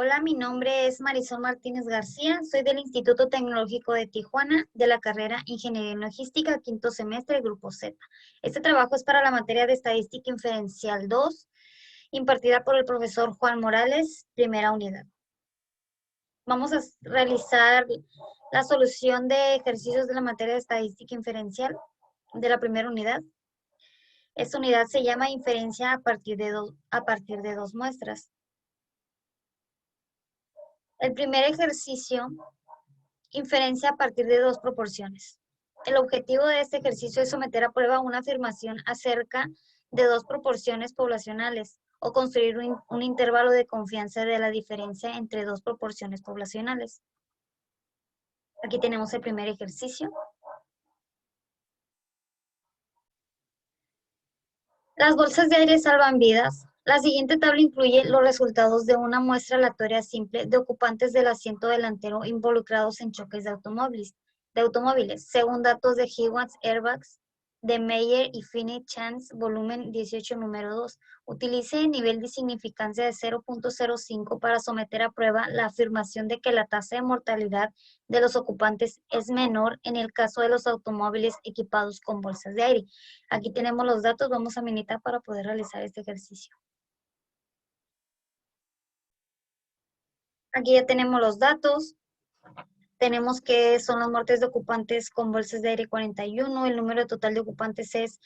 Hola, mi nombre es Marisol Martínez García, soy del Instituto Tecnológico de Tijuana, de la carrera Ingeniería en Logística, quinto semestre, Grupo Z. Este trabajo es para la materia de Estadística Inferencial 2, impartida por el profesor Juan Morales, primera unidad. Vamos a realizar la solución de ejercicios de la materia de Estadística Inferencial de la primera unidad. Esta unidad se llama Inferencia a partir de dos muestras. El primer ejercicio, inferencia a partir de dos proporciones. El objetivo de este ejercicio es someter a prueba una afirmación acerca de dos proporciones poblacionales o construir un intervalo de confianza de la diferencia entre dos proporciones poblacionales. Aquí tenemos el primer ejercicio. Las bolsas de aire salvan vidas. La siguiente tabla incluye los resultados de una muestra aleatoria simple de ocupantes del asiento delantero involucrados en choques de automóviles, según datos de Hewitt Airbags, de Meyer y Finney Chance, volumen 18, número 2. Utilice el nivel de significancia de 0.05 para someter a prueba la afirmación de que la tasa de mortalidad de los ocupantes es menor en el caso de los automóviles equipados con bolsas de aire. Aquí tenemos los datos, vamos a militar para poder realizar este ejercicio. Aquí ya tenemos los datos. Tenemos que son las muertes de ocupantes con bolsas de aire 41. El número total de ocupantes es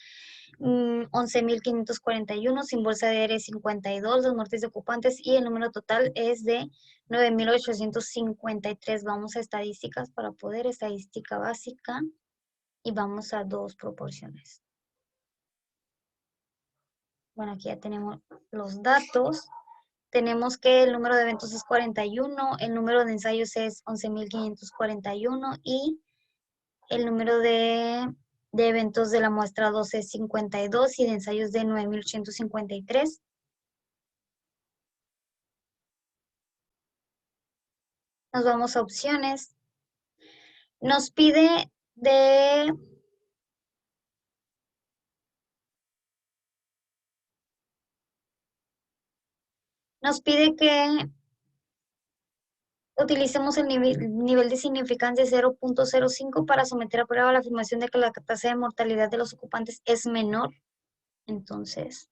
11.541, sin bolsa de aire 52, las muertes de ocupantes, y el número total es de 9.853. Vamos a estadísticas para poder, estadística básica, y vamos a dos proporciones. Bueno, aquí ya tenemos los datos. Tenemos que el número de eventos es 41, el número de ensayos es 11.541 y el número de eventos de la muestra 2 es 52 y de ensayos de 9.853. Nos vamos a opciones. Nos pide que utilicemos el nivel de significancia 0.05 para someter a prueba la afirmación de que la tasa de mortalidad de los ocupantes es menor. Entonces,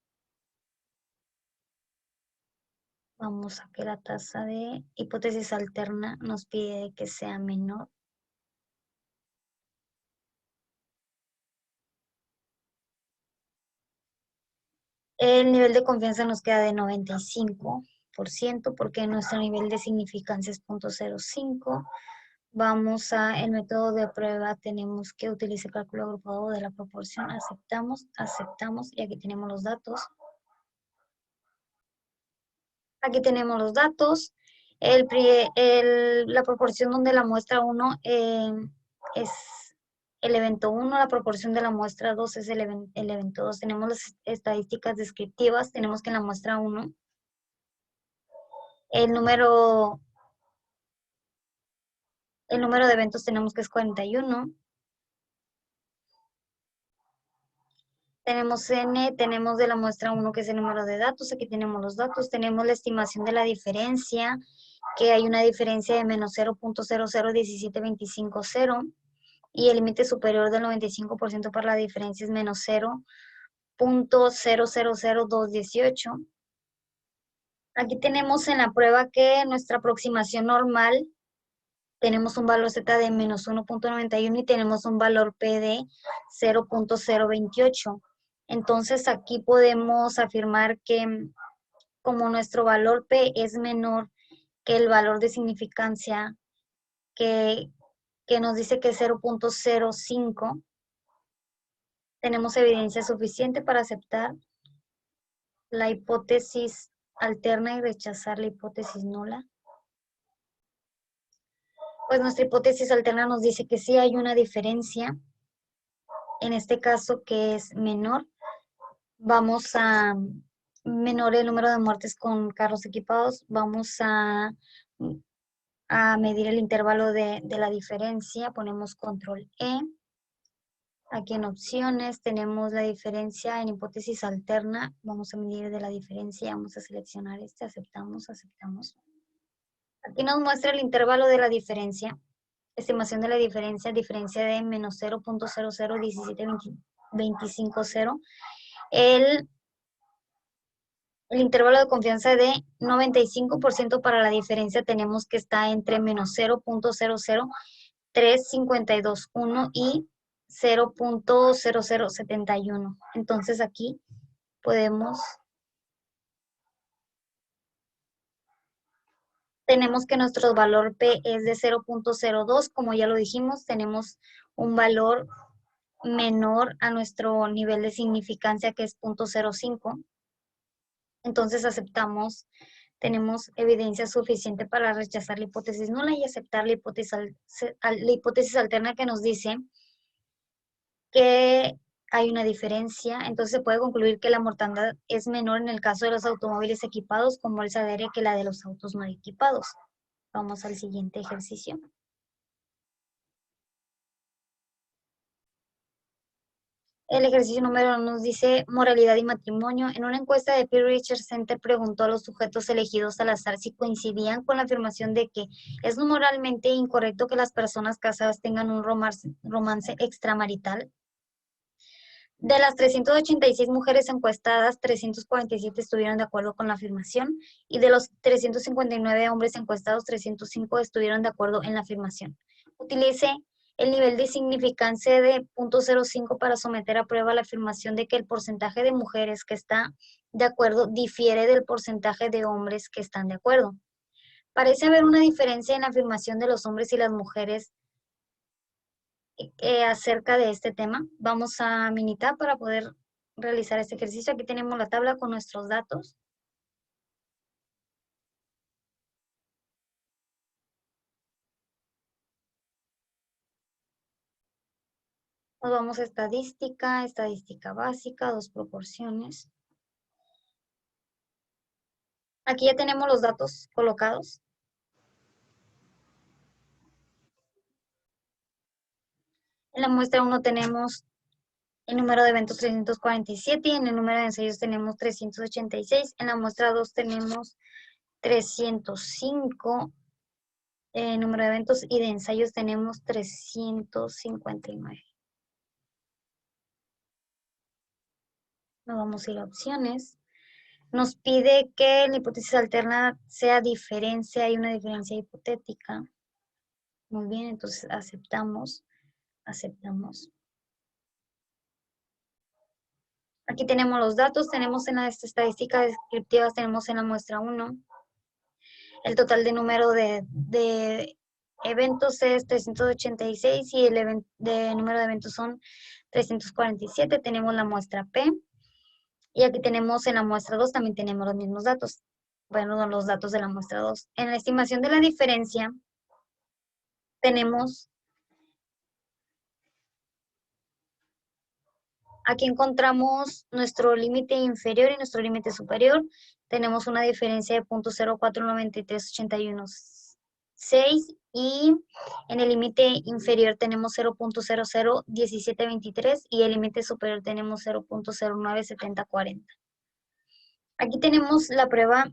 vamos a que la tasa de hipótesis alterna nos pide que sea menor. El nivel de confianza nos queda de 95%, porque nuestro nivel de significancia es 0.05. Vamos a el método de prueba, tenemos que utilizar el cálculo agrupado de la proporción. Aceptamos, y aquí tenemos los datos. Aquí tenemos los datos. La proporción donde la muestra 1 es el evento 1, la proporción de la muestra 2 es el evento 2. Tenemos las estadísticas descriptivas, tenemos que en la muestra 1 el número de eventos tenemos que es 41. Tenemos N, tenemos de la muestra 1 que es el número de datos, aquí tenemos los datos, tenemos la estimación de la diferencia, que hay una diferencia de menos 0.001725, y el límite superior del 95% para la diferencia es menos 0.000218. Aquí tenemos en la prueba que nuestra aproximación normal, tenemos un valor Z de menos 1.91 y tenemos un valor P de 0.028. Entonces aquí podemos afirmar que como nuestro valor P es menor que el valor de significancia que nos dice que es 0.05, tenemos evidencia suficiente para aceptar la hipótesis alterna y rechazar la hipótesis nula. Pues nuestra hipótesis alterna nos dice que sí hay una diferencia, en este caso que es menor. Vamos a menor el número de muertes con carros equipados, vamos a medir el intervalo de la diferencia, ponemos control E. Aquí en opciones tenemos la diferencia en hipótesis alterna, vamos a medir de la diferencia, vamos a seleccionar aceptamos. Aquí nos muestra el intervalo de la diferencia, estimación de la diferencia de menos 0.0017250. El intervalo de confianza de 95% para la diferencia tenemos que está entre menos 0.00352.1 y 0.0071. Entonces aquí tenemos que nuestro valor P es de 0.02, como ya lo dijimos, tenemos un valor menor a nuestro nivel de significancia que es 0.05. Entonces aceptamos, tenemos evidencia suficiente para rechazar la hipótesis nula y aceptar la hipótesis alterna que nos dice que hay una diferencia. Entonces se puede concluir que la mortandad es menor en el caso de los automóviles equipados con bolsa de aire que la de los autos no equipados. Vamos al siguiente ejercicio. El ejercicio número 1 nos dice moralidad y matrimonio. En una encuesta de Pew Research Center preguntó a los sujetos elegidos al azar si coincidían con la afirmación de que es moralmente incorrecto que las personas casadas tengan un romance extramarital. De las 386 mujeres encuestadas, 347 estuvieron de acuerdo con la afirmación y de los 359 hombres encuestados, 305 estuvieron de acuerdo en la afirmación. Utilice el nivel de significancia de 0.05 para someter a prueba la afirmación de que el porcentaje de mujeres que está de acuerdo difiere del porcentaje de hombres que están de acuerdo. Parece haber una diferencia en la afirmación de los hombres y las mujeres acerca de este tema. Vamos a Minitab para poder realizar este ejercicio. Aquí tenemos la tabla con nuestros datos. Nos vamos a estadística, estadística básica, dos proporciones. Aquí ya tenemos los datos colocados. En la muestra 1 tenemos el número de eventos 347 y en el número de ensayos tenemos 386. En la muestra 2 tenemos 305. En número de eventos y de ensayos tenemos 359. Nos vamos a ir a opciones. Nos pide que la hipótesis alterna sea diferencia, hay una diferencia hipotética. Muy bien, entonces aceptamos. Aquí tenemos los datos, tenemos en las estadísticas descriptivas, tenemos en la muestra 1. El total de número de eventos es 386 y el número de eventos son 347. Tenemos la muestra P. Y aquí tenemos en la muestra 2 también tenemos los mismos datos. Bueno, los datos de la muestra 2. En la estimación de la diferencia tenemos, aquí encontramos nuestro límite inferior y nuestro límite superior. Tenemos una diferencia de 0.049381.6 y en el límite inferior tenemos 0.001723 y el límite superior tenemos 0.097040. Aquí tenemos la prueba.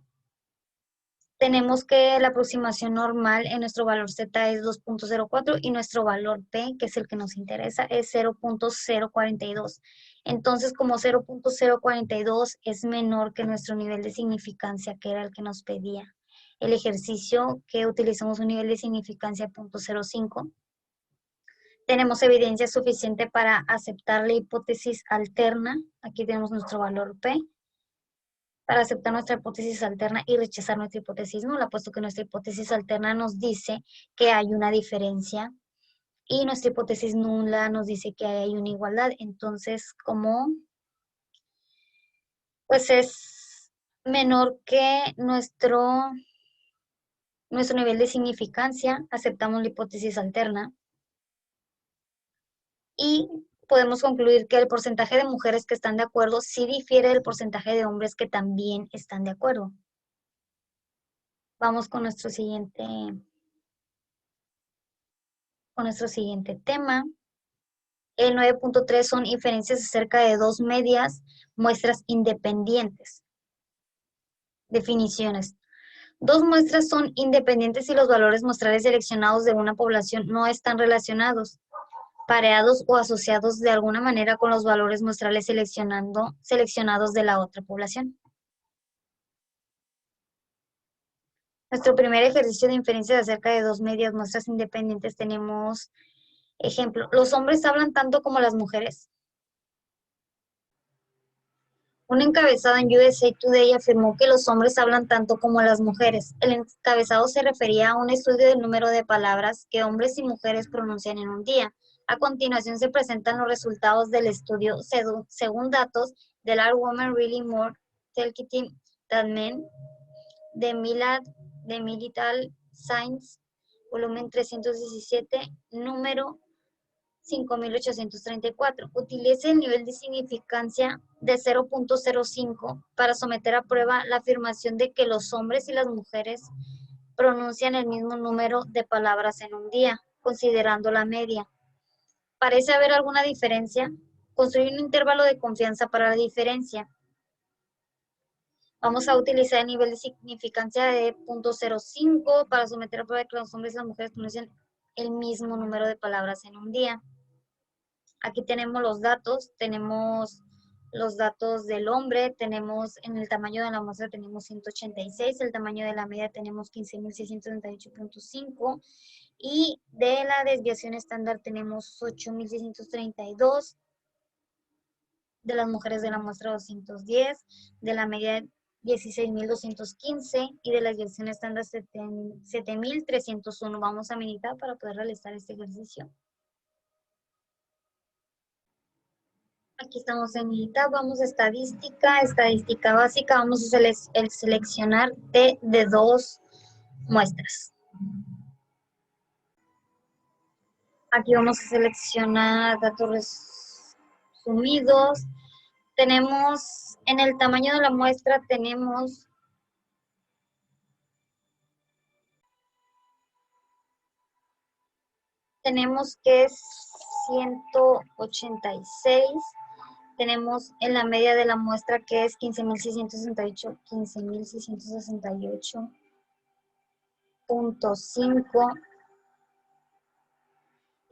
Tenemos que la aproximación normal en nuestro valor Z es 2.04 y nuestro valor P, que es el que nos interesa, es 0.042. Entonces, como 0.042 es menor que nuestro nivel de significancia, que era el que nos pedía el ejercicio, que utilizamos un nivel de significancia 0.05, tenemos evidencia suficiente para aceptar la hipótesis alterna. Aquí tenemos nuestro valor P. Para aceptar nuestra hipótesis alterna y rechazar nuestra hipótesis nula, puesto que nuestra hipótesis alterna nos dice que hay una diferencia y nuestra hipótesis nula nos dice que hay una igualdad. Entonces, como pues es menor que nuestro nivel de significancia, aceptamos la hipótesis alterna y podemos concluir que el porcentaje de mujeres que están de acuerdo sí difiere del porcentaje de hombres que también están de acuerdo. Vamos con nuestro siguiente tema. El 9.3 son inferencias acerca de dos medias muestras independientes. Definiciones. Dos muestras son independientes si los valores muestrales seleccionados de una población no están relacionados, pareados o asociados de alguna manera con los valores muestrales seleccionados de la otra población. Nuestro primer ejercicio de inferencia acerca de dos medias muestras independientes tenemos ejemplo. ¿Los hombres hablan tanto como las mujeres? Un encabezado en USA Today afirmó que los hombres hablan tanto como las mujeres. El encabezado se refería a un estudio del número de palabras que hombres y mujeres pronuncian en un día. A continuación se presentan los resultados del estudio según datos del Are Women Really More Talkative Than Men de Milital Science, volumen 317, número 5834. Utilice el nivel de significancia de 0.05 para someter a prueba la afirmación de que los hombres y las mujeres pronuncian el mismo número de palabras en un día, considerando la media. ¿Parece haber alguna diferencia? Construir un intervalo de confianza para la diferencia. Vamos a utilizar el nivel de significancia de 0.05 para someter a prueba de que los hombres y las mujeres pronuncian el mismo número de palabras en un día. Aquí tenemos los datos del hombre, tenemos en el tamaño de la muestra tenemos 186, el tamaño de la media tenemos 15.638.5 y de la desviación estándar tenemos 8.632, de las mujeres de la muestra 210, de la media 16.215 y de la desviación estándar 7.301. Vamos a meditar para poder realizar este ejercicio. Aquí estamos en mi tab, vamos a estadística básica, vamos a seleccionar de dos muestras. Aquí vamos a seleccionar datos resumidos. Tenemos, en el tamaño de la muestra tenemos que es 186. Tenemos en la media de la muestra que es 15.668.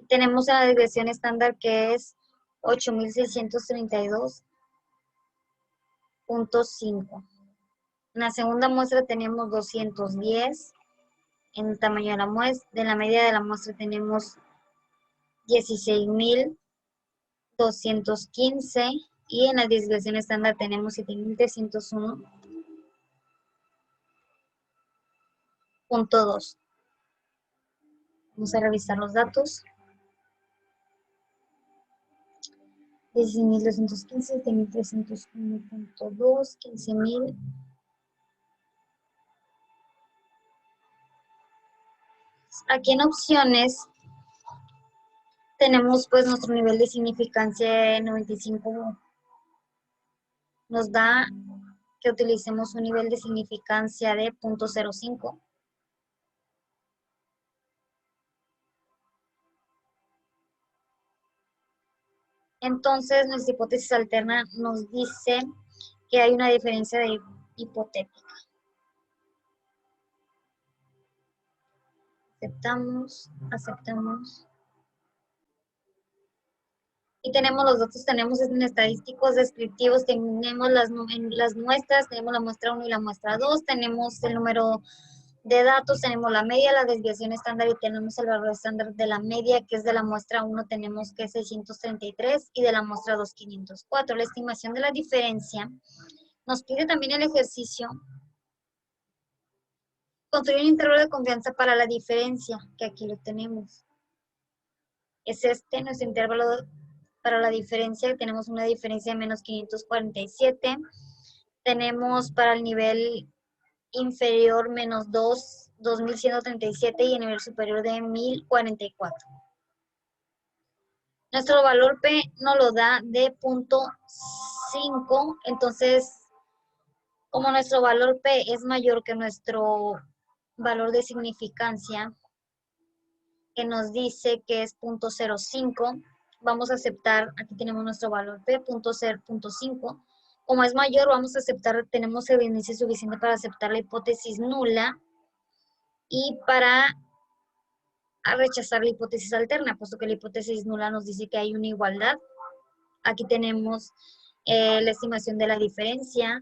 Tenemos en la desviación estándar que es 8.632.5. En la segunda muestra tenemos 210. En el tamaño de la muestra, de la media de la muestra tenemos 16.215 y en la desviación estándar tenemos 7.301.2. Vamos a revisar los datos. 16.215, 7.301.2, 15.000. Aquí en opciones tenemos pues nuestro nivel de significancia de 95. Nos da que utilicemos un nivel de significancia de 0.05. Entonces, nuestra hipótesis alterna nos dice que hay una diferencia de hipotética. Aceptamos. Y tenemos los datos, tenemos en estadísticos descriptivos, tenemos las muestras, tenemos la muestra 1 y la muestra 2, tenemos el número de datos, tenemos la media, la desviación estándar y tenemos el valor estándar de la media, que es de la muestra 1 tenemos que es 633 y de la muestra 2 504. La estimación de la diferencia nos pide también el ejercicio construir un intervalo de confianza para la diferencia, que aquí lo tenemos. Es nuestro intervalo para la diferencia, tenemos una diferencia de menos 547. Tenemos para el nivel inferior menos 2.137 y el nivel superior de 1.044. Nuestro valor P nos lo da de 0.5, entonces como nuestro valor P es mayor que nuestro valor de significancia, que nos dice que es 0.05, vamos a aceptar, aquí tenemos nuestro valor P, 0.5, Como es mayor, vamos a aceptar, tenemos evidencia suficiente para aceptar la hipótesis nula y para rechazar la hipótesis alterna, puesto que la hipótesis nula nos dice que hay una igualdad. Aquí tenemos la estimación de la diferencia,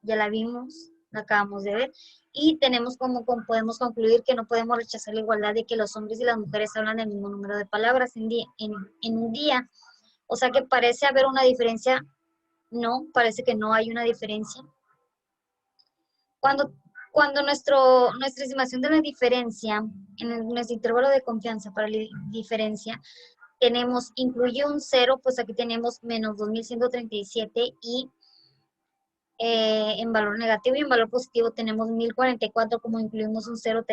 ya la vimos, la acabamos de ver, y tenemos podemos concluir que no podemos rechazar la igualdad de que los hombres y las mujeres hablan el mismo número de palabras en un día. O sea que parece haber una diferencia. No, parece que no hay una diferencia. Cuando nuestra estimación de la diferencia, nuestro intervalo de confianza para la diferencia, incluye un 0, pues aquí tenemos menos 2137 y en valor negativo, y en valor positivo tenemos 1044. Como incluimos un 0,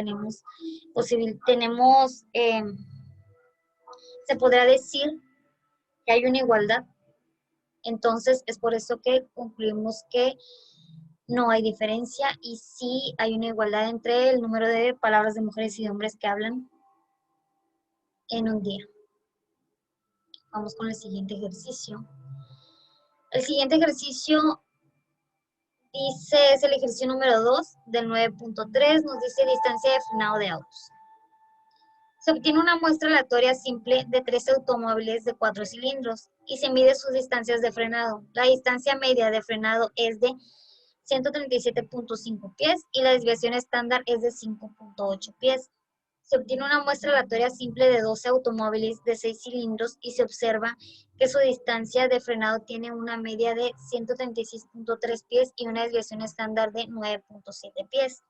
se podrá decir que hay una igualdad. Entonces es por eso que concluimos que no hay diferencia y sí hay una igualdad entre el número de palabras de mujeres y de hombres que hablan en un día. Vamos con el siguiente ejercicio. El siguiente ejercicio es el ejercicio número 2 del 9.3, nos dice distancia de frenado de autos. Se obtiene una muestra aleatoria simple de 13 automóviles de 4 cilindros y se mide sus distancias de frenado. La distancia media de frenado es de 137.5 pies y la desviación estándar es de 5.8 pies. Se obtiene una muestra aleatoria simple de 12 automóviles de 6 cilindros y se observa que su distancia de frenado tiene una media de 136.3 pies y una desviación estándar de 9.7 pies.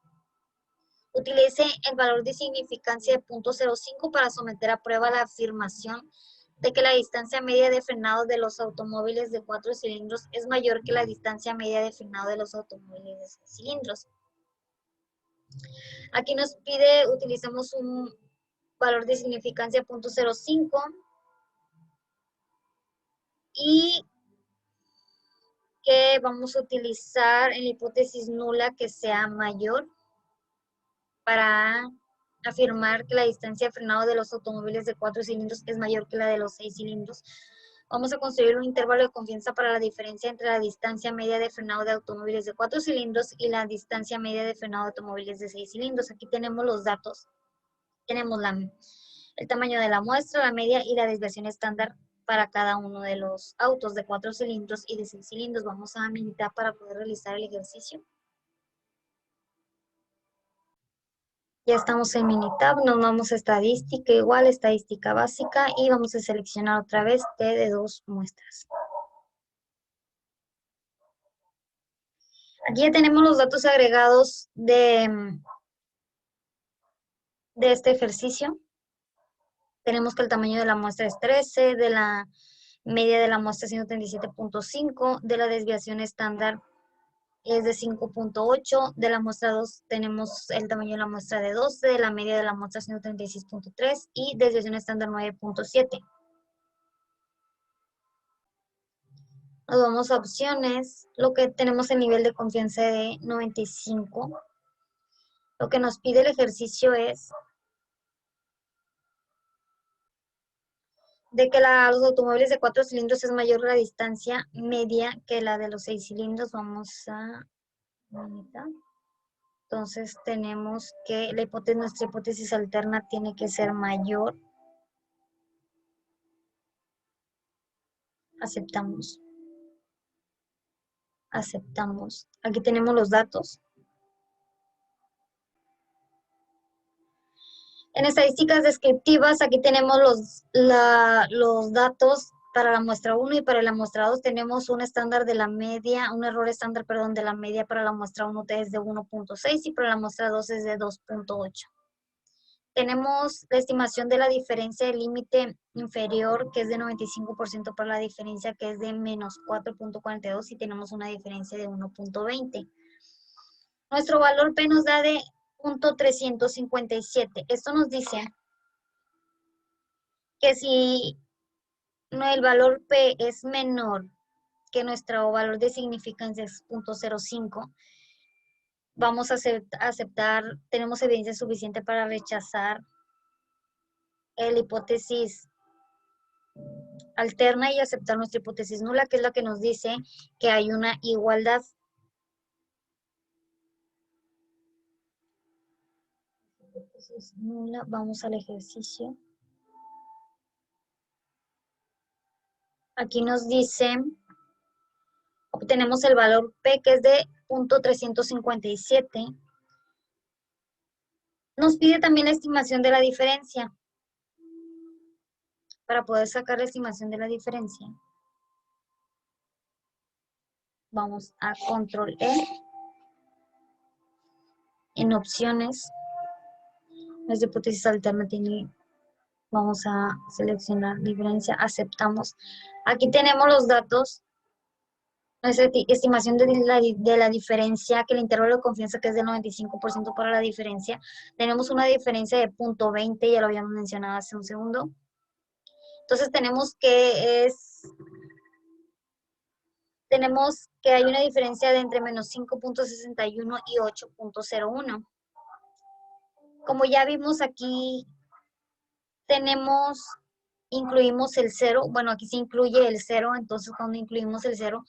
Utilice el valor de significancia de 0.05 para someter a prueba la afirmación de que la distancia media de frenado de los automóviles de 4 cilindros es mayor que la distancia media de frenado de los automóviles de 6 cilindros. Aquí nos pide, utilicemos un valor de significancia 0.05 y que vamos a utilizar en la hipótesis nula que sea mayor para afirmar que la distancia de frenado de los automóviles de 4 cilindros es mayor que la de los 6 cilindros. Vamos a construir un intervalo de confianza para la diferencia entre la distancia media de frenado de automóviles de 4 cilindros y la distancia media de frenado de automóviles de 6 cilindros. Aquí tenemos los datos. Tenemos el tamaño de la muestra, la media y la desviación estándar para cada uno de los autos de 4 cilindros y de 6 cilindros. Vamos a Minitab para poder realizar el ejercicio. Ya estamos en Minitab, nos vamos a estadística igual, estadística básica, y vamos a seleccionar otra vez T de 2 muestras. Aquí ya tenemos los datos agregados de este ejercicio. Tenemos que el tamaño de la muestra es 13, de la media de la muestra 137.5, de la desviación estándar es de 5.8, de la muestra 2 tenemos el tamaño de la muestra de 12, de la media de la muestra 136.3 y desviación estándar 9.7. Nos vamos a opciones, lo que tenemos el nivel de confianza de 95. Lo que nos pide el ejercicio es de que los automóviles de 4 cilindros es mayor la distancia media que la de los 6 cilindros. Vamos a mitad. Entonces tenemos que nuestra hipótesis alterna tiene que ser mayor. Aceptamos. Aceptamos. Aquí tenemos los datos. En estadísticas descriptivas, aquí tenemos los datos para la muestra 1 y para la muestra 2 tenemos un estándar de la media, un error estándar, perdón, de la media para la muestra 1 es de 1.6 y para la muestra 2 es de 2.8. Tenemos la estimación de la diferencia del límite inferior, que es de 95% para la diferencia, que es de menos 4.42 y tenemos una diferencia de 1.20. Nuestro valor P nos da de 0.357. Esto nos dice que si el valor P es menor que nuestro valor de significancia es 0.05, vamos a aceptar, tenemos evidencia suficiente para rechazar la hipótesis alterna y aceptar nuestra hipótesis nula, que es la que nos dice que hay una igualdad. Hipótesis nula, vamos al ejercicio. Aquí nos dice, obtenemos el valor P, que es de 0.357. Nos pide también la estimación de la diferencia. Para poder sacar la estimación de la diferencia, vamos a control E. En opciones, nuestra hipótesis alternativa, vamos a seleccionar diferencia, aceptamos. Aquí tenemos los datos, nuestra estimación de la diferencia, que el intervalo de confianza que es del 95% para la diferencia. Tenemos una diferencia de 0.20, ya lo habíamos mencionado hace un segundo. Entonces tenemos que hay una diferencia de entre menos 5.61 y 8.01. Como ya vimos aquí, incluimos el 0, bueno, aquí se incluye el 0, entonces cuando incluimos el 0,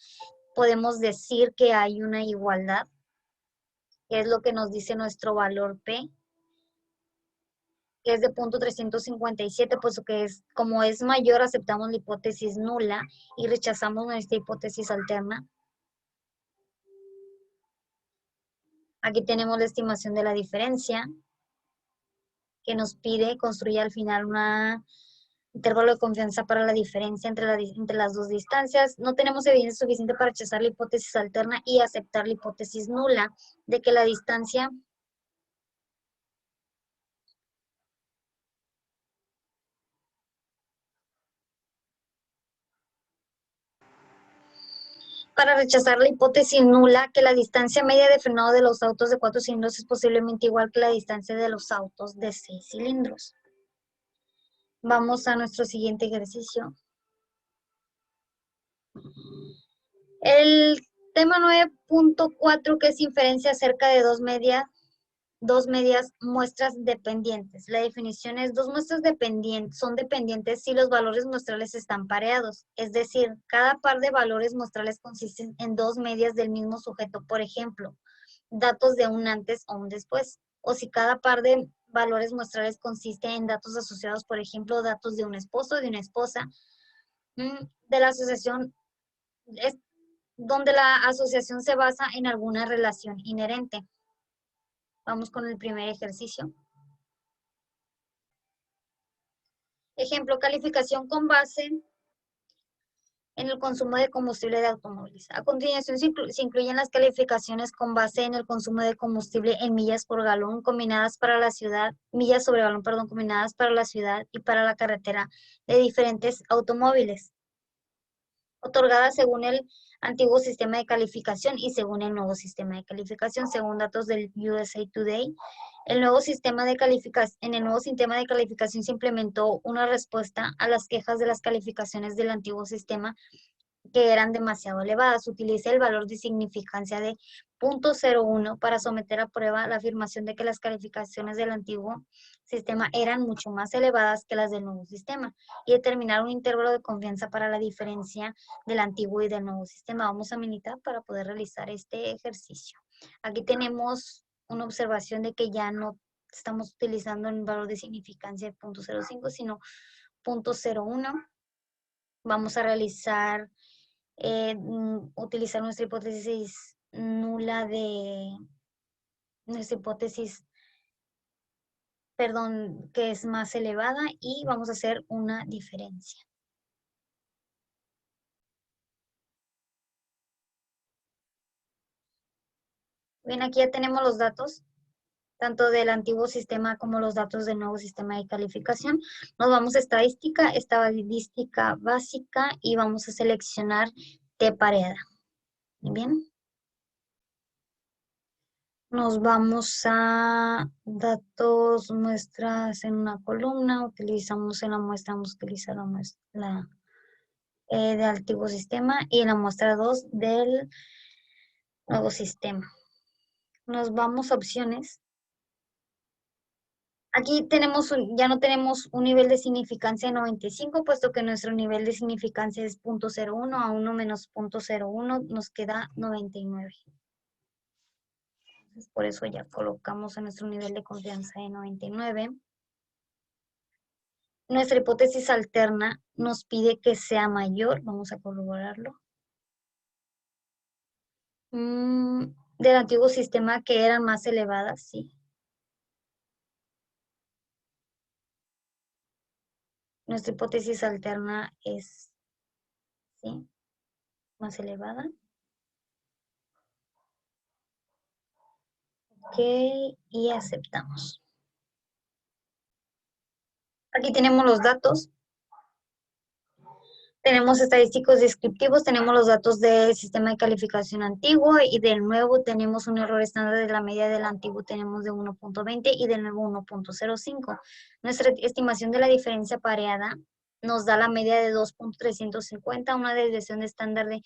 podemos decir que hay una igualdad, que es lo que nos dice nuestro valor P, que es de 0.357, pues que como es mayor, aceptamos la hipótesis nula y rechazamos nuestra hipótesis alterna. Aquí tenemos la estimación de la diferencia, que nos pide construir al final un intervalo de confianza para la diferencia entre las dos distancias. No tenemos evidencia suficiente para rechazar la hipótesis alterna y aceptar la hipótesis nula de que la distancia para rechazar la hipótesis nula que la distancia media de frenado de los autos de 4 cilindros es posiblemente igual que la distancia de los autos de 6 cilindros. Vamos a nuestro siguiente ejercicio. El tema 9.4, que es inferencia acerca de dos medias muestras dependientes. La definición es: dos muestras son dependientes si los valores muestrales están pareados. Es decir, cada par de valores muestrales consisten en dos medias del mismo sujeto. Por ejemplo, datos de un antes o un después. O si cada par de valores muestrales consiste en datos asociados, por ejemplo, datos de un esposo o de una esposa. De la asociación es donde la asociación se basa en alguna relación inherente. Vamos con el primer ejercicio. Ejemplo, calificación con base en el consumo de combustible de automóviles. A continuación se incluyen las calificaciones con base en el consumo de combustible en millas por galón combinadas para la ciudad, millas sobre galón, perdón, combinadas para la ciudad y para la carretera de diferentes automóviles, otorgadas según el antiguo sistema de calificación y según el nuevo sistema de calificación, según datos del USA Today. En el nuevo sistema de calificación se implementó una respuesta a las quejas de las calificaciones del antiguo sistema, que eran demasiado elevadas. Utiliza el valor de significancia de 0.01 para someter a prueba la afirmación de que las calificaciones del antiguo sistema eran mucho más elevadas que las del nuevo sistema y determinar un intervalo de confianza para la diferencia del antiguo y del nuevo sistema. Vamos a militar para poder realizar este ejercicio. Aquí tenemos una observación de que ya no estamos utilizando el valor de significancia de 0.05, sino 0.01. Vamos a realizar utilizar nuestra hipótesis nula que es más elevada, y vamos a hacer una diferencia. Bien, aquí ya tenemos los datos, tanto del antiguo sistema como los datos del nuevo sistema de calificación. Nos vamos a estadística básica y vamos a seleccionar T pareada. Bien. Nos vamos a datos, muestras en una columna, utilizamos en la muestra, vamos a utilizar la muestra del antiguo sistema y en la muestra 2 del nuevo sistema. Nos vamos a opciones. Aquí ya no tenemos un nivel de significancia de 95, puesto que nuestro nivel de significancia es 0.01, a 1 menos 0.01 nos queda 99. Entonces, por eso ya colocamos en nuestro nivel de confianza de 99. Nuestra hipótesis alterna nos pide que sea mayor, vamos a corroborarlo, del antiguo sistema, que eran más elevadas, sí. Nuestra hipótesis alterna es, sí, más elevada. Ok, y aceptamos. Aquí tenemos los datos. Tenemos estadísticos descriptivos, tenemos los datos del sistema de calificación antiguo y del nuevo tenemos un error estándar de la media del antiguo, tenemos de 1.20 y del nuevo 1.05. Nuestra estimación de la diferencia pareada nos da la media de 2.350, una desviación de estándar de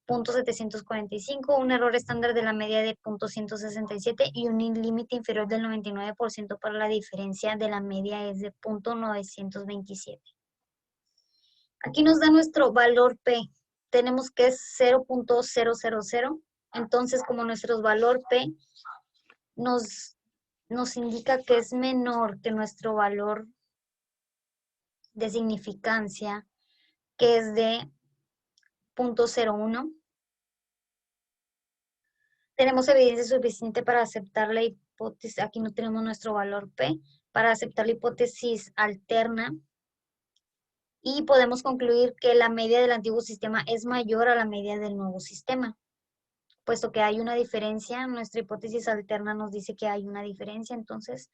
0.745, un error estándar de la media de 0.167 y un límite inferior del 99% para la diferencia de la media es de 0.927. Aquí nos da nuestro valor P. Tenemos que es 0.000. Entonces, como nuestro valor P nos indica que es menor que nuestro valor de significancia, que es de 0.01, tenemos evidencia suficiente para aceptar la hipótesis. Aquí no tenemos nuestro valor P, para aceptar la hipótesis alterna. Y podemos concluir que la media del antiguo sistema es mayor a la media del nuevo sistema. Puesto que hay una diferencia, nuestra hipótesis alterna nos dice que hay una diferencia, entonces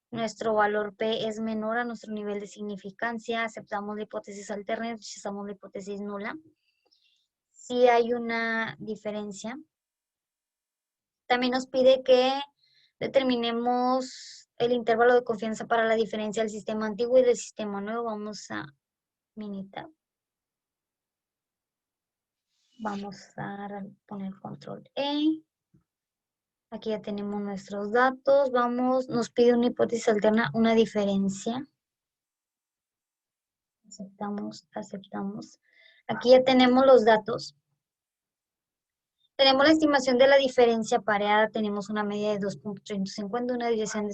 nuestro valor P es menor a nuestro nivel de significancia, aceptamos la hipótesis alterna y rechazamos la hipótesis nula. Si hay una diferencia. También nos pide que determinemos el intervalo de confianza para la diferencia del sistema antiguo y del sistema nuevo. Vamos a Minitab. Vamos a poner control E. Aquí ya tenemos nuestros datos. Nos pide una hipótesis alterna, una diferencia. Aceptamos. Aquí ya tenemos los datos. Tenemos la estimación de la diferencia pareada, tenemos una media de 2.350, una desviación de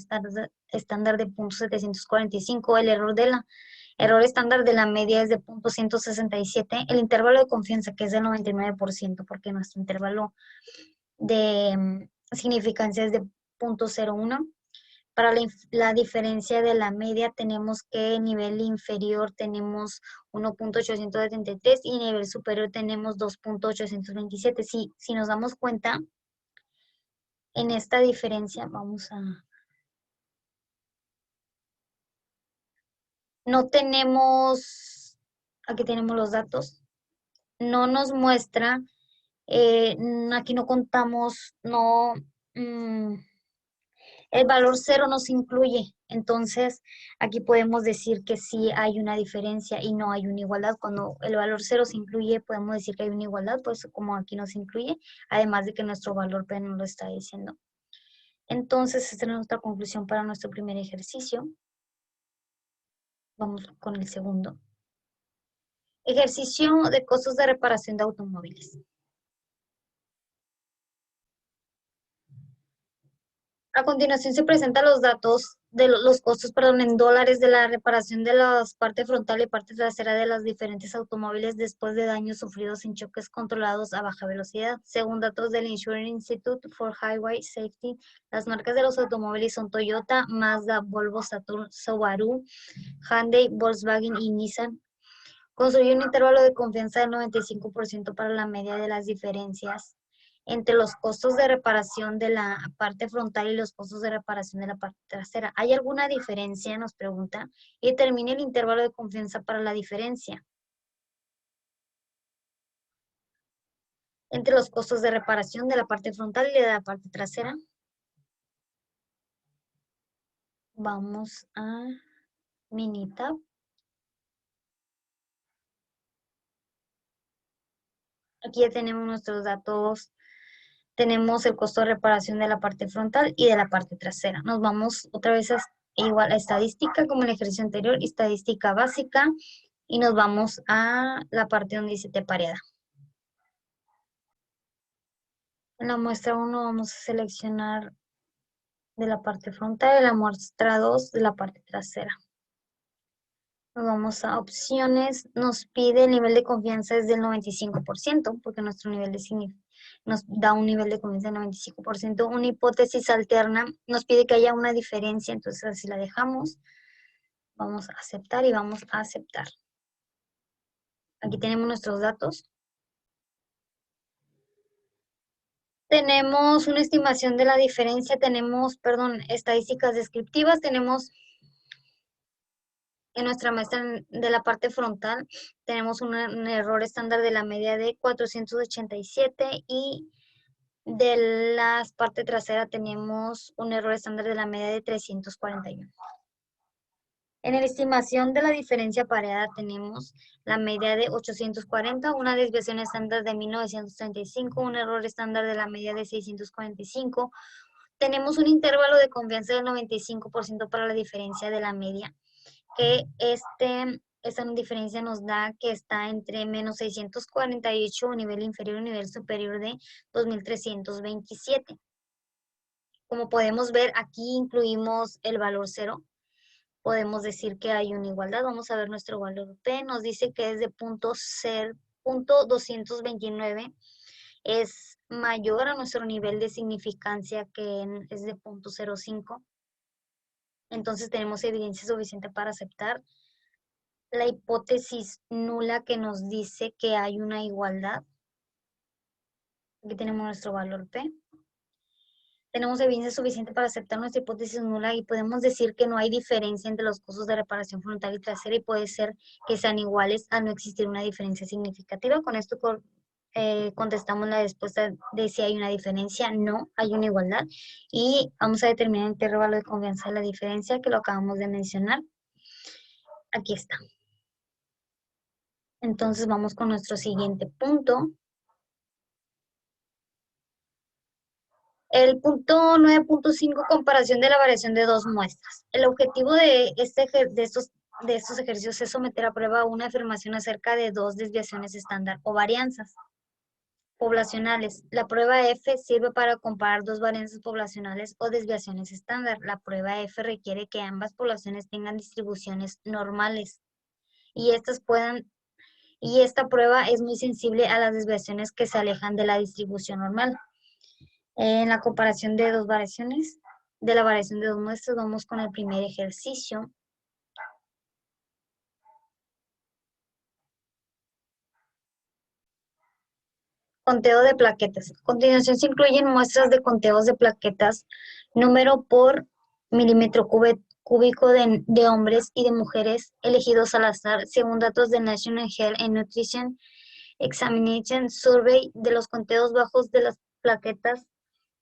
estándar de 0.745, el error estándar de la media es de 0.167, el intervalo de confianza que es del 99%, porque nuestro intervalo de significancia es de 0.01. Para la diferencia de la media tenemos que nivel inferior tenemos 1.873 y nivel superior tenemos 2.827. Si nos damos cuenta, en esta diferencia no tenemos, aquí tenemos los datos, no nos muestra, aquí no contamos, el valor 0 nos incluye, entonces aquí podemos decir que sí hay una diferencia y no hay una igualdad. Cuando el valor 0 se incluye, podemos decir que hay una igualdad, pues como aquí nos incluye, además de que nuestro valor P no lo está diciendo. Entonces, esta es nuestra conclusión para nuestro primer ejercicio. Vamos con el segundo. Ejercicio de costos de reparación de automóviles. A continuación se presentan los datos de los costos, en dólares de la reparación de la parte frontal y parte trasera de los diferentes automóviles después de daños sufridos en choques controlados a baja velocidad. Según datos del Insurance Institute for Highway Safety, las marcas de los automóviles son Toyota, Mazda, Volvo, Saturn, Subaru, Hyundai, Volkswagen y Nissan. Construye un intervalo de confianza del 95% para la media de las diferencias entre los costos de reparación de la parte frontal y los costos de reparación de la parte trasera. ¿Hay alguna diferencia? Nos pregunta. Y determine el intervalo de confianza para la diferencia entre los costos de reparación de la parte frontal y de la parte trasera. Vamos a Minitab. Aquí ya tenemos nuestros datos. Tenemos el costo de reparación de la parte frontal y de la parte trasera. Nos vamos otra vez igual a estadística como el ejercicio anterior, estadística básica, y nos vamos a la parte donde dice T pareada. En la muestra 1 vamos a seleccionar de la parte frontal y la muestra 2 de la parte trasera. Nos vamos a opciones, nos pide el nivel de confianza es del 95%, porque nuestro nivel de nos da un nivel de confianza del 95%. Una hipótesis alterna nos pide que haya una diferencia, entonces así la dejamos. Vamos a aceptar y vamos a aceptar. Aquí tenemos nuestros datos. Tenemos una estimación de la diferencia, estadísticas descriptivas, tenemos en nuestra muestra de la parte frontal, tenemos un error estándar de la media de 487 y de la parte trasera tenemos un error estándar de la media de 341. En la estimación de la diferencia pareada tenemos la media de 840, una desviación estándar de 1935, un error estándar de la media de 645. Tenemos un intervalo de confianza del 95% para la diferencia de la media, que esta diferencia nos da que está entre menos 648, un nivel inferior y un nivel superior de 2327. Como podemos ver, aquí incluimos el valor 0. Podemos decir que hay una igualdad. Vamos a ver nuestro valor P. Nos dice que es de punto 229. Es mayor a nuestro nivel de significancia, que es de 0.05. Entonces tenemos evidencia suficiente para aceptar la hipótesis nula, que nos dice que hay una igualdad. Aquí tenemos nuestro valor P. Tenemos evidencia suficiente para aceptar nuestra hipótesis nula y podemos decir que no hay diferencia entre los costos de reparación frontal y trasera, y puede ser que sean iguales al no existir una diferencia significativa. Con esto contestamos la respuesta de si hay una diferencia. No, hay una igualdad. Y vamos a determinar el intervalo de confianza de la diferencia, que lo acabamos de mencionar. Aquí está. Entonces vamos con nuestro siguiente punto. El punto 9.5, comparación de la variación de dos muestras. El objetivo de estos ejercicios es someter a prueba una afirmación acerca de dos desviaciones estándar o varianzas poblacionales. La prueba F sirve para comparar dos varianzas poblacionales o desviaciones estándar. La prueba F requiere que ambas poblaciones tengan distribuciones normales y esta prueba es muy sensible a las desviaciones que se alejan de la distribución normal. En la comparación de dos variaciones, de la variación de dos muestras, vamos con el primer ejercicio. Conteo de plaquetas. A continuación se incluyen muestras de conteos de plaquetas, número por milímetro cúbico de hombres y de mujeres elegidos al azar, según datos de National Health and Nutrition Examination Survey. De los conteos bajos de las plaquetas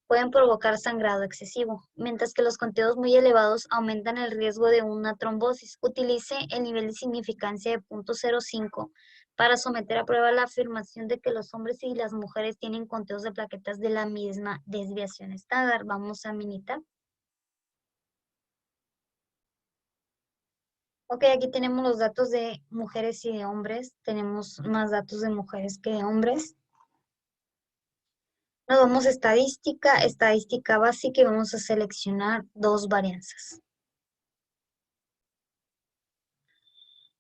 pueden provocar sangrado excesivo, mientras que los conteos muy elevados aumentan el riesgo de una trombosis. Utilice el nivel de significancia de 0.05 para someter a prueba la afirmación de que los hombres y las mujeres tienen conteos de plaquetas de la misma desviación estándar. Vamos a Minitab. Ok, aquí tenemos los datos de mujeres y de hombres. Tenemos más datos de mujeres que de hombres. Nos vamos a estadística básica, y vamos a seleccionar dos varianzas.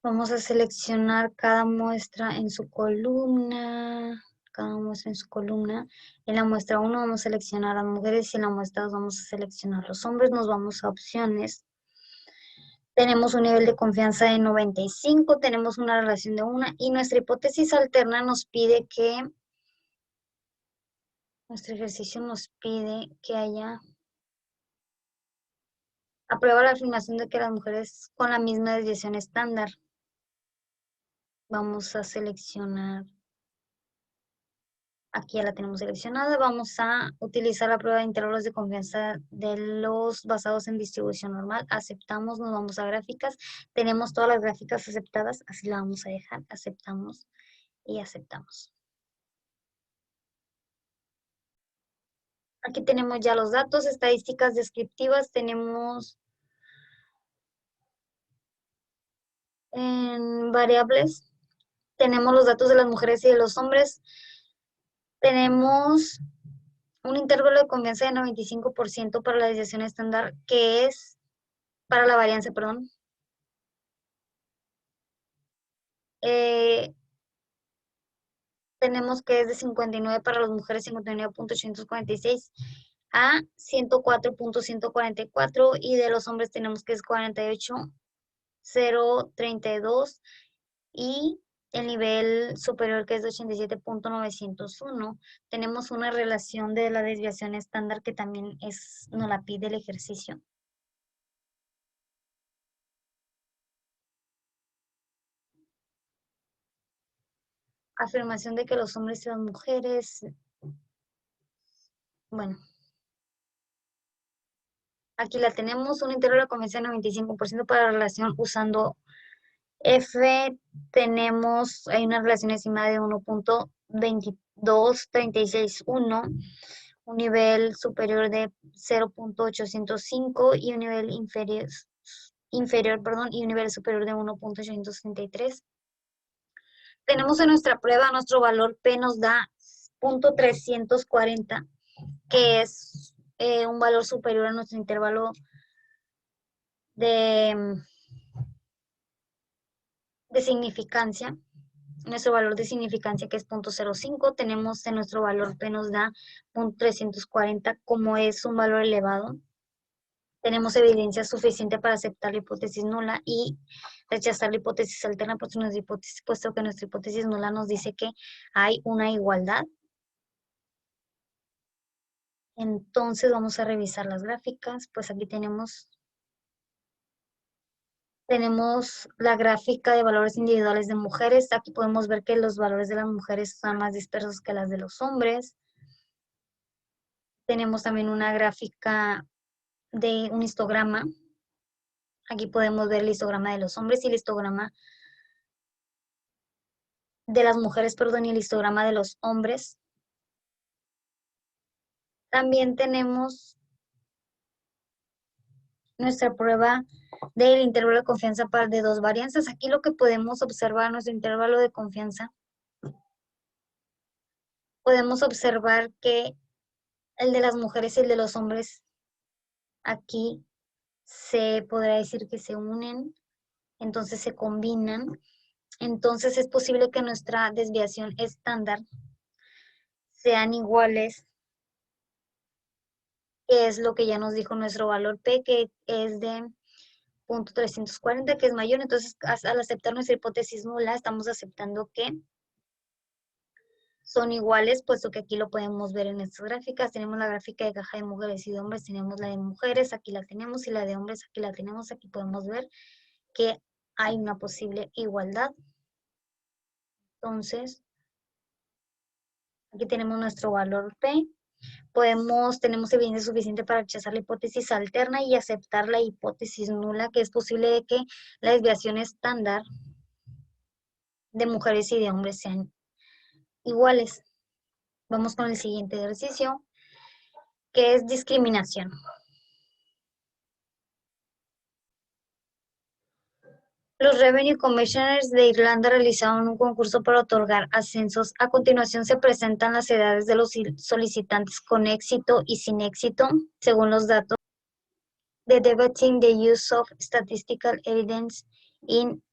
Vamos a seleccionar cada muestra en su columna. En la muestra 1 vamos a seleccionar a mujeres y en la muestra 2 vamos a seleccionar a los hombres. Nos vamos a opciones. Tenemos un nivel de confianza de 95, tenemos una relación de 1 y nuestra hipótesis alterna nos pide que, nuestro ejercicio nos pide que haya, aprueba la afirmación de que las mujeres con la misma desviación estándar. Vamos a seleccionar, aquí ya la tenemos seleccionada. Vamos a utilizar la prueba de intervalos de confianza de los basados en distribución normal. Aceptamos, nos vamos a gráficas. Tenemos todas las gráficas aceptadas, así la vamos a dejar. Aceptamos y aceptamos. Aquí tenemos ya los datos, estadísticas descriptivas. Tenemos En variables tenemos los datos de las mujeres y de los hombres. Tenemos un intervalo de confianza de 95% para la desviación estándar, que es para la varianza, perdón. Eh, tenemos que es de 59 para las mujeres, 59.846 a 104.144, y de los hombres tenemos que es 48.032, y el nivel superior, que es de 87.901. Tenemos una relación de la desviación estándar que también nos la pide el ejercicio. Afirmación de que los hombres y las mujeres, bueno, aquí la tenemos, un intervalo de confianza de 95% para la relación usando F. Hay una relación estimada de 1.22361, un nivel superior de 0.805 y un nivel inferior, y un nivel superior de 1.833. Tenemos en nuestra prueba, nuestro valor P nos da 0.340, que es un valor superior a nuestro intervalo de significancia. Nuestro valor de significancia, que es 0.05, tenemos en nuestro valor P nos da 0.340, como es un valor elevado. Tenemos evidencia suficiente para aceptar la hipótesis nula y rechazar la hipótesis alterna, puesto que nuestra hipótesis nula nos dice que hay una igualdad. Entonces vamos a revisar las gráficas. Pues aquí tenemos la gráfica de valores individuales de mujeres. Aquí podemos ver que los valores de las mujeres son más dispersos que las de los hombres. Tenemos también una gráfica de un histograma. Aquí podemos ver el histograma de los hombres y el histograma de las mujeres, perdón, y el histograma de los hombres. También tenemos nuestra prueba del intervalo de confianza de dos varianzas. Aquí lo que podemos observar, nuestro intervalo de confianza, podemos observar que el de las mujeres y el de los hombres, aquí se podrá decir que se unen, entonces se combinan. Entonces es posible que nuestra desviación estándar sean iguales, que es lo que ya nos dijo nuestro valor P, que es de 0.340, que es mayor. Entonces, al aceptar nuestra hipótesis nula, estamos aceptando que son iguales, puesto que aquí lo podemos ver en estas gráficas. Tenemos la gráfica de caja de mujeres y de hombres, tenemos la de mujeres, aquí la tenemos, y la de hombres, aquí la tenemos. Aquí podemos ver que hay una posible igualdad. Entonces, aquí tenemos nuestro valor P. Tenemos evidencia suficiente para rechazar la hipótesis alterna y aceptar la hipótesis nula, que es posible de que la desviación estándar de mujeres y de hombres sean iguales. Vamos con el siguiente ejercicio, que es discriminación. Los Revenue Commissioners de Irlanda realizaron un concurso para otorgar ascensos. A continuación se presentan las edades de los solicitantes con éxito y sin éxito, según los datos de Debating the Use of Statistical Evidence in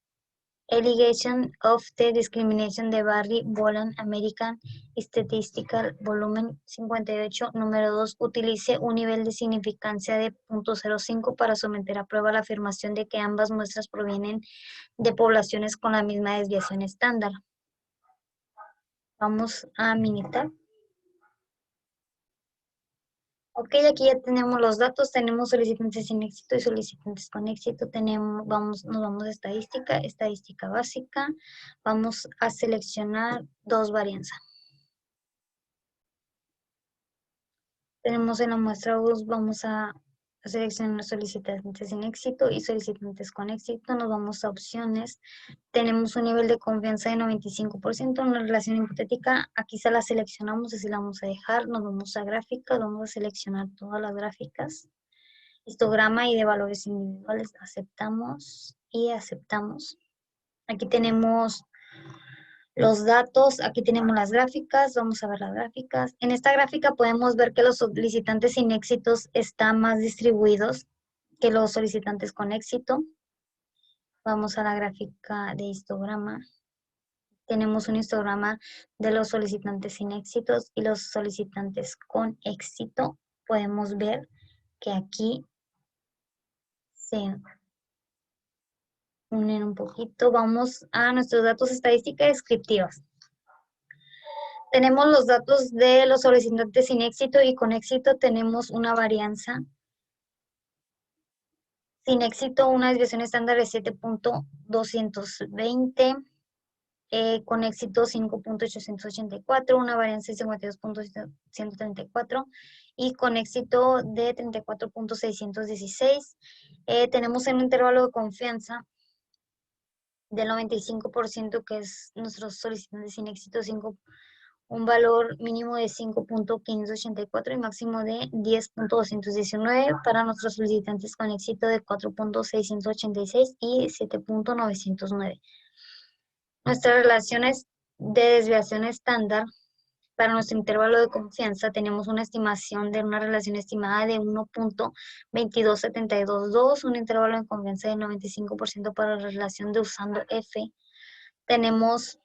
Allegation of the Discrimination de Barry Boland, American Statistical, volumen 58, número 2, utilice un nivel de significancia de 0.05 para someter a prueba la afirmación de que ambas muestras provienen de poblaciones con la misma desviación estándar. Vamos a militar. Ok, aquí ya tenemos los datos, tenemos solicitantes sin éxito y solicitantes con éxito. Nos vamos a estadística básica. Vamos a seleccionar dos varianzas. Tenemos en la muestra US, vamos a seleccionar solicitantes sin éxito y solicitantes con éxito. Nos vamos a opciones. Tenemos un nivel de confianza de 95%, una relación hipotética. Aquí se la seleccionamos, así la vamos a dejar. Nos vamos a gráficas, vamos a seleccionar todas las gráficas. Histograma y de valores individuales, aceptamos y aceptamos. Aquí tenemos los datos, aquí tenemos las gráficas, vamos a ver las gráficas. En esta gráfica podemos ver que los solicitantes sin éxitos están más distribuidos que los solicitantes con éxito. Vamos a la gráfica de histograma. Tenemos un histograma de los solicitantes sin éxitos y los solicitantes con éxito. Podemos ver que aquí se unen un poquito. Vamos a nuestros datos estadísticas descriptivas. Tenemos los datos de los solicitantes sin éxito y con éxito tenemos una varianza. Sin éxito, una desviación estándar de 7.220. Con éxito 5.884, una varianza de 52.134 y con éxito de 34.616. Tenemos en un intervalo de confianza del 95%, que es nuestros solicitantes sin éxito, un valor mínimo de 5.584 y máximo de 10.219 para nuestros solicitantes con éxito de 4.686 y 7.909. Nuestras relaciones de desviación estándar para nuestro intervalo de confianza tenemos una estimación de una relación estimada de 1.22722, un intervalo de confianza de 95% para la relación de usando F. Tenemos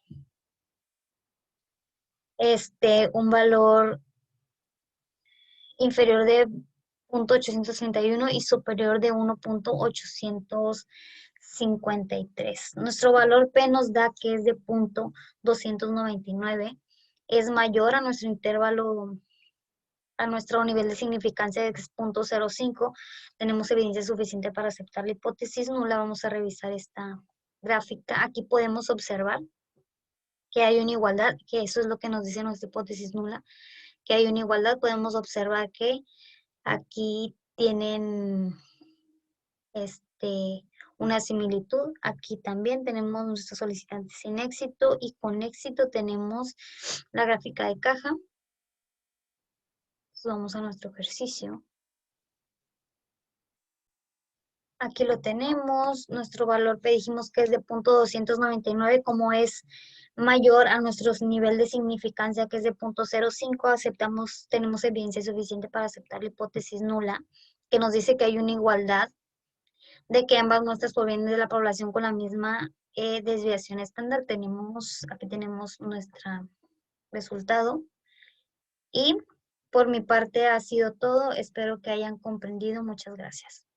un valor inferior de 0.831 y superior de 1.853. Nuestro valor P nos da que es de 0.299. Es mayor a nuestro intervalo, a nuestro nivel de significancia de 0.05. Tenemos evidencia suficiente para aceptar la hipótesis nula. Vamos a revisar esta gráfica. Aquí podemos observar que hay una igualdad, que eso es lo que nos dice nuestra hipótesis nula, que hay una igualdad. Podemos observar que aquí tienen una similitud. Aquí también tenemos nuestros solicitantes sin éxito y con éxito tenemos la gráfica de caja. Entonces vamos a nuestro ejercicio. Aquí lo tenemos. Nuestro valor P dijimos que es de 0.299, como es mayor a nuestro nivel de significancia, que es de 0.05, tenemos evidencia suficiente para aceptar la hipótesis nula, que nos dice que hay una igualdad de que ambas muestras provienen de la población con la misma desviación estándar. Aquí tenemos nuestro resultado. Y por mi parte ha sido todo. Espero que hayan comprendido. Muchas gracias.